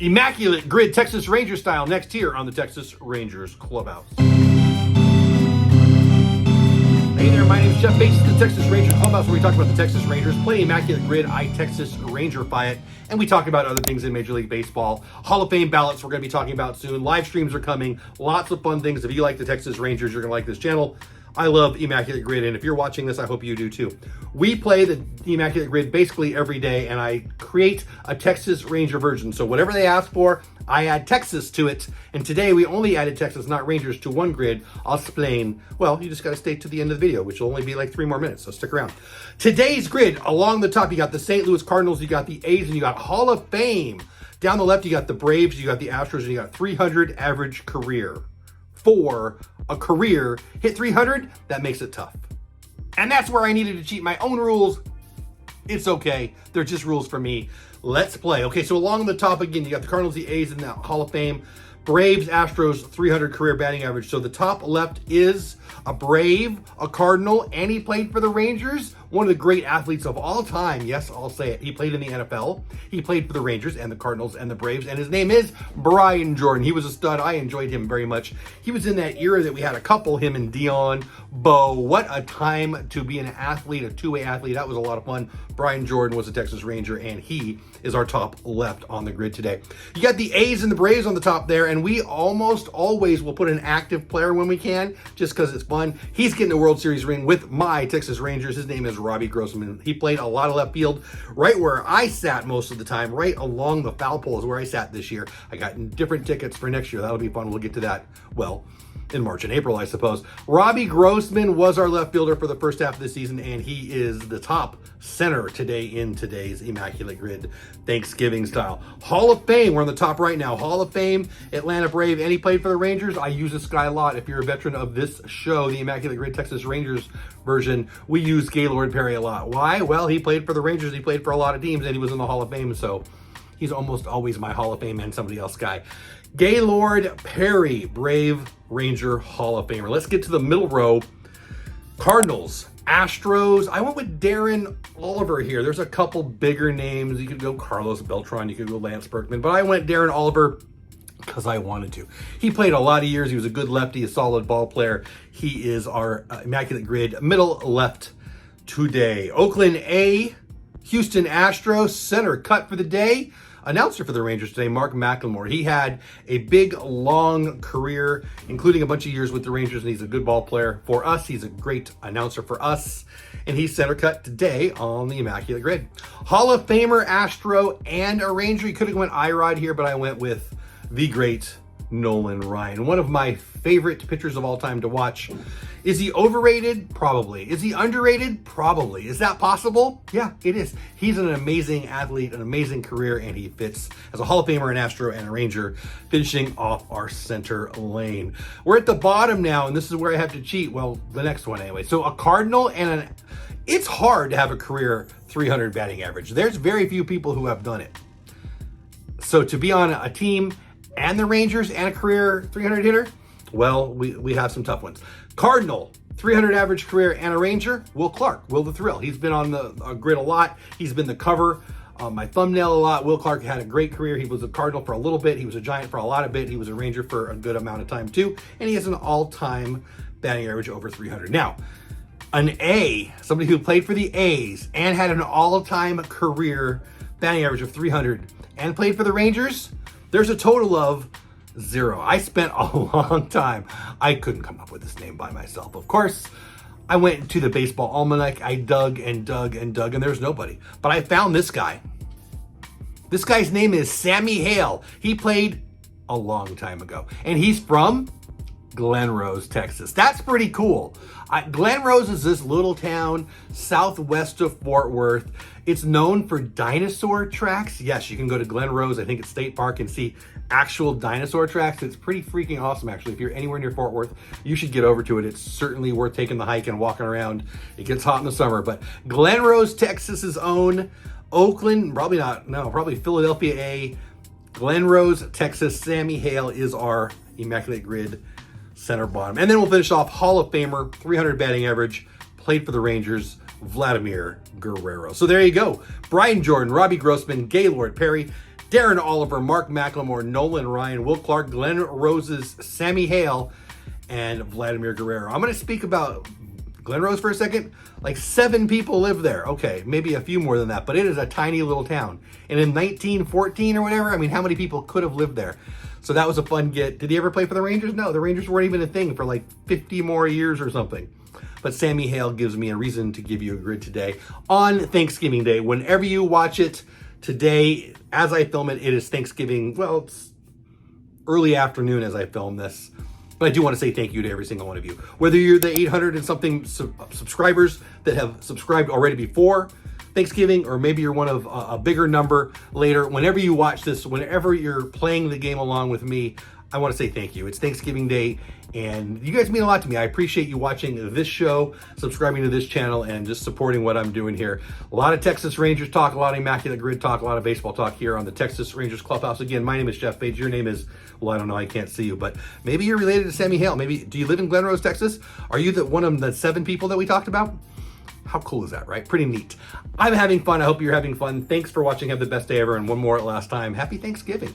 Immaculate Grid Texas Ranger style next here on the Texas Rangers Clubhouse. Hey there, my name is Jeff Bates, the Texas Rangers Clubhouse, where we talk about the Texas Rangers, play Immaculate Grid, I Texas Rangerify it, and we talk about other things in Major League Baseball. Hall of Fame ballots we're going to be talking about soon. Live streams are coming. Lots of fun things. If you like the Texas Rangers, you're going to like this channel. I love Immaculate Grid, and if you're watching this, I hope you do too. We play the Immaculate Grid basically every day, and I create a Texas Ranger version. So whatever they ask for, I add Texas to it. And today we only added Texas, not Rangers, to one grid. I'll explain. Well, you just got to stay to the end of the video, which will only be like 3 more minutes, so stick around. Today's grid, along the top, you got the St. Louis Cardinals, you got the A's, and you got Hall of Fame. Down the left, you got the Braves, you got the Astros, and you got 300 average career. For a career, hit 300, that makes it tough. And that's where I needed to cheat my own rules. It's okay. They're just rules for me. Let's play. Okay, so along the top again, you got the Cardinals, the A's, and the Hall of Fame. Braves, Astros, 300 career batting average. So the top left is a Brave, a Cardinal, and he played for the Rangers. One of the great athletes of all time. Yes, I'll say it. He played in the NFL. He played for the Rangers and the Cardinals and the Braves, and his name is Brian Jordan. He was a stud. I enjoyed him very much. He was in that era that we had a couple, him and Dion, Bo. What a time to be an athlete, a two-way athlete. That was a lot of fun. Brian Jordan was a Texas Ranger, and he is our top left on the grid today. You got the A's and the Braves on the top there, and we almost always will put an active player when we can, just because it's fun. He's getting a World Series ring with my Texas Rangers. His name is Robbie Grossman. He played a lot of left field, right where I sat most of the time, right along the foul pole is where I sat this year. I got different tickets for next year. That'll be fun. We'll get to that, well, in March and April, I suppose. Robbie Grossman was our left fielder for the first half of the season, and he is the top center today in today's Immaculate Grid Thanksgiving style. Hall of Fame, we're on the top right now. Hall of Fame, Atlanta Brave, and he played for the Rangers. I use this guy a lot. If you're a veteran of this show, the Immaculate Grid Texas Rangers version, we use Gaylord Perry a lot. Why? Well, he played for the Rangers. He played for a lot of teams, and he was in the Hall of Fame, so he's almost always my Hall of Fame and somebody else guy. Gaylord Perry, Brave Ranger Hall of Famer. Let's get to the middle row. Cardinals, Astros. I went with Darren Oliver here. There's a couple bigger names. You could go Carlos Beltran. You could go Lance Berkman. But I went Darren Oliver because I wanted to. He played a lot of years. He was a good lefty, a solid ball player. He is our Immaculate Grid middle left today. Oakland A, Houston Astros, center cut for the day. Announcer for the Rangers today, Mark McLemore. He had a big, long career, including a bunch of years with the Rangers, and he's a good ball player for us. He's a great announcer for us, and he's center cut today on the Immaculate Grid. Hall of Famer, Astro, and a Ranger. You could have went I-Rod here, but I went with the great Nolan Ryan. One of my favorite pitchers of all time to watch. Is he overrated? Probably. Is he underrated? Probably. Is that possible? Yeah, it is. He's an amazing athlete, an amazing career, and he fits as a Hall of Famer, an Astro, and a Ranger, finishing off our center lane. We're at the bottom now, and this is where I have to cheat. Well, the next one anyway. So a Cardinal and an... It's hard to have a career 300 batting average. There's very few people who have done it. So to be on a team and the Rangers and a career 300 hitter, well, we have some tough ones. Cardinal, 300 average career and a Ranger, Will Clark, Will the Thrill. He's been on the grid a lot. He's been the cover on my thumbnail a lot. Will Clark had a great career. He was a Cardinal for a little bit. He was a Giant for a lot of bit. He was a Ranger for a good amount of time too. And he has an all-time batting average over 300. Now, an A, somebody who played for the A's and had an all-time career batting average of 300 and played for the Rangers, there's a total of 0. I spent a long time. I couldn't come up with this name by myself. Of course, I went to the baseball almanac. I dug and dug and dug, and there's nobody. But I found this guy. This guy's name is Sammy Hail. He played a long time ago, and he's from Glen Rose, Texas. That's pretty cool. Glen Rose is this little town southwest of Fort Worth. It's known for dinosaur tracks. Yes, you can go to Glen Rose, I think it's State Park, and see actual dinosaur tracks. It's pretty freaking awesome, actually. If you're anywhere near Fort Worth, you should get over to it. It's certainly worth taking the hike and walking around. It gets hot in the summer, but Glen Rose, Texas's own. Oakland, probably not, no, probably Philadelphia A. Glen Rose, Texas, Sammy Hail is our Immaculate Grid center bottom. And then we'll finish off Hall of Famer, 300 batting average, played for the Rangers, Vladimir Guerrero. So there you go. Brian Jordan, Robbie Grossman, Gaylord Perry, Darren Oliver, Mark McLemore, Nolan Ryan, Will Clark, Glenn Rose's Sammy Hail, and Vladimir Guerrero. I'm going to speak about Glen Rose for a second. Like 7 people live there. Okay, maybe a few more than that, but it is a tiny little town. And in 1914 or whatever, I mean, how many people could have lived there? So that was a fun get. Did he ever play for the Rangers? No, the Rangers weren't even a thing for like 50 more years or something. But Sammy Hail gives me a reason to give you a grid today on Thanksgiving Day. Whenever you watch it today, as I film it, it is Thanksgiving. Well, it's early afternoon as I film this. But I do want to say thank you to every single one of you. Whether you're the 800 and something subscribers that have subscribed already before Thanksgiving, or maybe you're one of a bigger number later. Whenever you watch this, whenever you're playing the game along with me, I want to say thank you. It's Thanksgiving Day, and you guys mean a lot to me. I appreciate you watching this show, subscribing to this channel, and just supporting what I'm doing here. A lot of Texas Rangers talk, a lot of Immaculate Grid talk, a lot of baseball talk here on the Texas Rangers Clubhouse. Again, my name is Jeff Page. Your name is, well, I don't know, I can't see you, but maybe you're related to Sammy Hail. Maybe, do you live in Glen Rose, Texas? Are you one of the 7 people that we talked about? How cool is that, right? Pretty neat. I'm having fun. I hope you're having fun. Thanks for watching. Have the best day ever. And one more last time. Happy Thanksgiving.